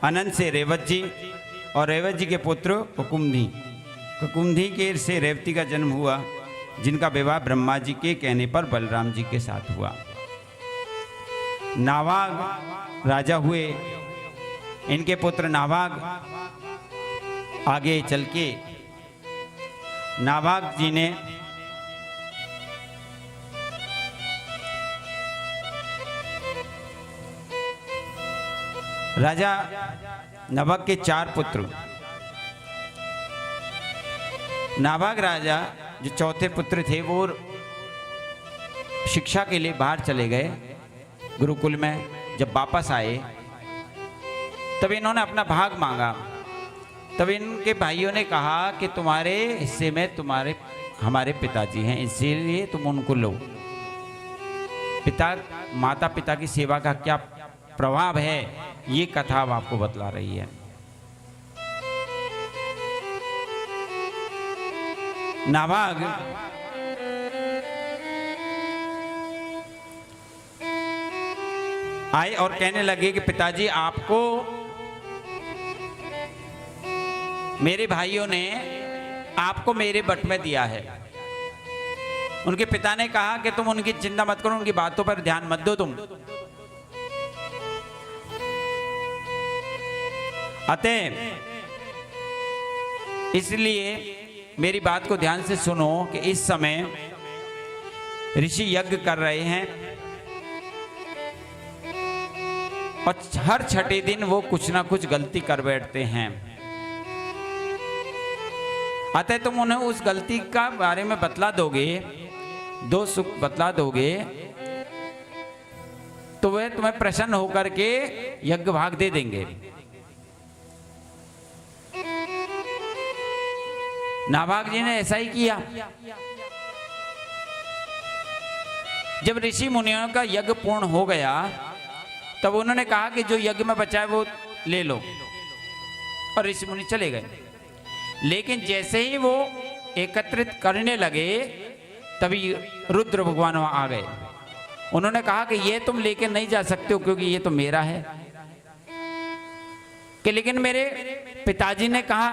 अनंत से रेवत जी और रेवत जी के पुत्र कुकुम्धी। कुकुम्धी के से रेवती का जन्म हुआ, जिनका विवाह ब्रह्मा जी के कहने पर बलराम जी के साथ हुआ। नाभाग राजा हुए। इनके पुत्र नाभाग आगे चल के नाभाग जी ने राजा नाभाग के 4 पुत्र। नाभाग राजा जो चौथे पुत्र थे वो शिक्षा के लिए बाहर चले गए गुरुकुल में। जब वापस आए तब इन्होंने अपना भाग मांगा। तब इनके भाइयों ने कहा कि तुम्हारे हिस्से में हमारे पिताजी हैं, इसीलिए तुम उनको लो। माता पिता की सेवा का क्या प्रभाव है, ये कथा अब आपको बतला रही है। नाभाग आए और कहने लगे कि पिताजी, आपको मेरे भाइयों ने आपको मेरे बट में दिया है। उनके पिता ने कहा कि तुम उनकी चिंता मत करो, उनकी बातों पर ध्यान मत दो तुम। अतः इसलिए मेरी बात को ध्यान से सुनो कि इस समय ऋषि यज्ञ कर रहे हैं और हर छठे दिन वो कुछ ना कुछ गलती कर बैठते हैं। अतः तुम उन्हें उस गलती का बारे में बतला दोगे, दो सुख बतला दोगे, तो वे तुम्हें प्रसन्न होकर के यज्ञ भाग दे देंगे। नाभाग जी ने ऐसा ही किया। जब ऋषि मुनियों का यज्ञ पूर्ण हो गया तब उन्होंने कहा कि जो यज्ञ में बचा है वो ले लो, और ऋषि मुनि चले गए। लेकिन जैसे ही वो एकत्रित करने लगे तभी रुद्र भगवान वहां आ गए। उन्होंने कहा कि ये तुम लेके नहीं जा सकते हो क्योंकि ये तो मेरा है। कि लेकिन मेरे पिताजी ने कहा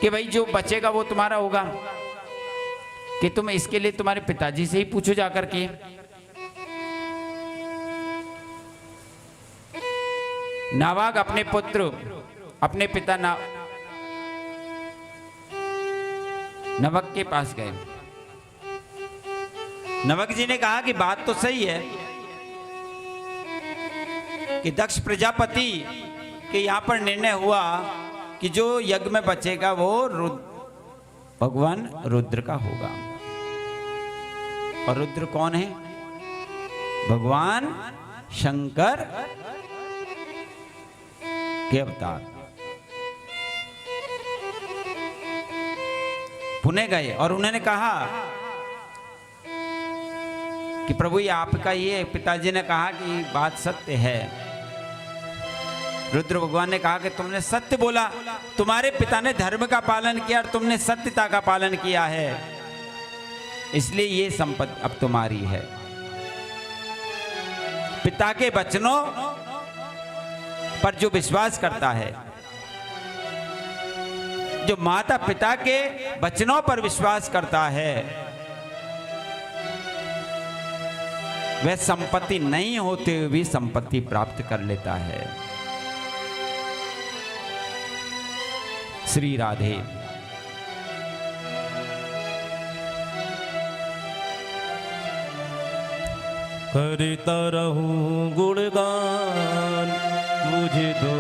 कि भाई जो बचेगा वो तुम्हारा होगा, कि तुम इसके लिए तुम्हारे पिताजी से ही पूछो जाकर के। नाभाग अपने पुत्र अपने पिता नवक के पास गए। नवक जी ने कहा कि बात तो सही है कि दक्ष प्रजापति के यहां पर निर्णय हुआ कि जो यज्ञ में बचेगा वो भगवान रुद्र का होगा। और रुद्र कौन है? भगवान शंकर के अवतार। पुणे गए और उन्होंने कहा कि प्रभु ये आपका, ये पिताजी ने कहा कि बात सत्य है। रुद्र भगवान ने कहा कि तुमने सत्य बोला, तुम्हारे पिता ने धर्म का पालन किया और तुमने सत्यता का पालन किया है, इसलिए ये संपत्ति अब तुम्हारी है। पिता के वचनों पर जो विश्वास करता है, जो माता पिता के वचनों पर विश्वास करता है, वह संपत्ति नहीं होते हुए भी संपत्ति प्राप्त कर लेता है। श्री राधे। करता रहूं गुणगान, मुझे दो